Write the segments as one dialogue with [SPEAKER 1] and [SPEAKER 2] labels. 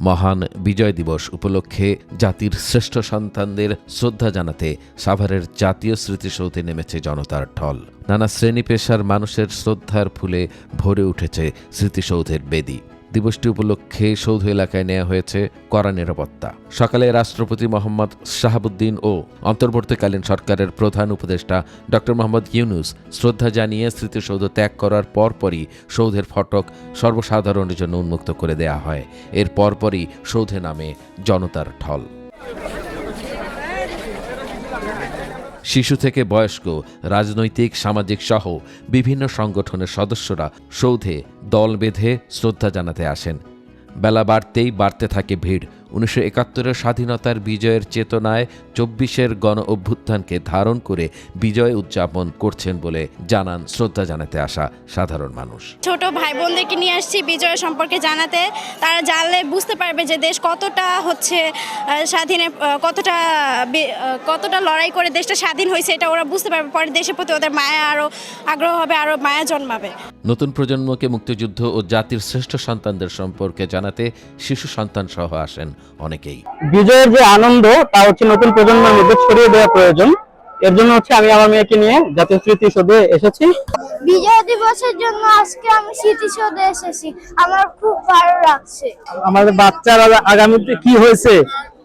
[SPEAKER 1] মহান বিজয় দিবস উপলক্ষে জাতির শ্রেষ্ঠ সন্তানদের শ্রদ্ধা জানাতে সাভারের জাতীয় স্মৃতিসৌধে নেমেছে জনতার ঢল। নানা শ্রেণী পেশার মানুষের শ্রদ্ধার ফুলে ভরে উঠেছে স্মৃতিসৌধের বেদি। দিবসটি উপলক্ষে সৌধ এলাকায় নেওয়া হয়েছে কড়া নিরাপত্তা। সকালে রাষ্ট্রপতি মোহাম্মদ শাহাবুদ্দিন ও অন্তর্বর্তীকালীন সরকারের প্রধান উপদেষ্টা ড মোহাম্মদ ইউনূস শ্রদ্ধা জানিয়ে স্মৃতিসৌধ ত্যাগ করার পরপরই সৌধের ফটক সর্বসাধারণের জন্য উন্মুক্ত করে দেয়া হয়। এর পরপরই সৌধে নামে জনতার ঢল। শিশু থেকে বয়স্ক, রাজনৈতিক, সামাজিক সহ বিভিন্ন সংগঠনের সদস্যরা সৌধে দল বেঁধে শ্রদ্ধা জানাতে আসেন। বেলা বাড়তেই বাড়তে থাকে ভিড়। 1971-এর স্বাধীনতার বিজয়ের চেতনায় 24-এর গণ অভ্যুত্থানকে ধারণ করে বিজয় উদযাপন করছেন বলে জানান শ্রদ্ধা জানাতে আসা সাধারণ মানুষ।
[SPEAKER 2] ছোট ভাই বোনদেরকে নিয়ে আসছি বিজয় সম্পর্কে জানাতে। তারা জানলে বুঝতে পারবে যে দেশ কতটা স্বাধীনে কতটা লড়াই করে দেশটা স্বাধীন হয়েছে, এটা ওরা বুঝতে পারবে। পরে দেশের প্রতি ওদের মায়া আরও আগ্রহ হবে, আরও মায়া জন্মাবে।
[SPEAKER 1] নতুন প্রজন্মকে মুক্তিযুদ্ধ ও জাতির শ্রেষ্ঠ সন্তানদের সম্পর্কে জানাতে শিশু সন্তান সহ আসেন অনেকেই।
[SPEAKER 3] বিজয়ের যে আনন্দ তা নতুন প্রজন্মের মধ্যে ছড়িয়ে দেওয়া প্রয়োজন। এর জন্য আমি আমার মেয়েকে নিয়ে জাতীয় স্মৃতিসৌধে এসেছি।
[SPEAKER 4] বিজয় দিবসের জন্য আজকে আমি স্মৃতিসৌধে এসেছি, আমার খুব ভালো লাগছে।
[SPEAKER 3] আমাদের বাচ্চারা আগামীতে কি হয়েছে,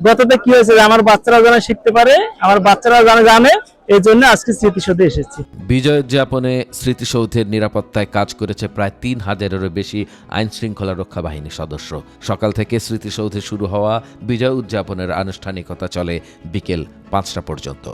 [SPEAKER 3] গততে কি হয়েছে, আমার বাচ্চারা যেন শিখতে পারে, আমার বাচ্চারা যেন জানে, এই জন্য আজকে স্মৃতিসৌধে এসেছি।
[SPEAKER 1] বিজয় উদযাপনে স্মৃতিসৌধের নিরাপত্তায় কাজ করেছে প্রায় 3000-এরও বেশি আইন শৃঙ্খলা রক্ষা বাহিনীর সদস্য। সকাল থেকে স্মৃতিসৌধে শুরু হওয়া বিজয় উদযাপনের আনুষ্ঠানিকতা চলে বিকেল 5টা পর্যন্ত।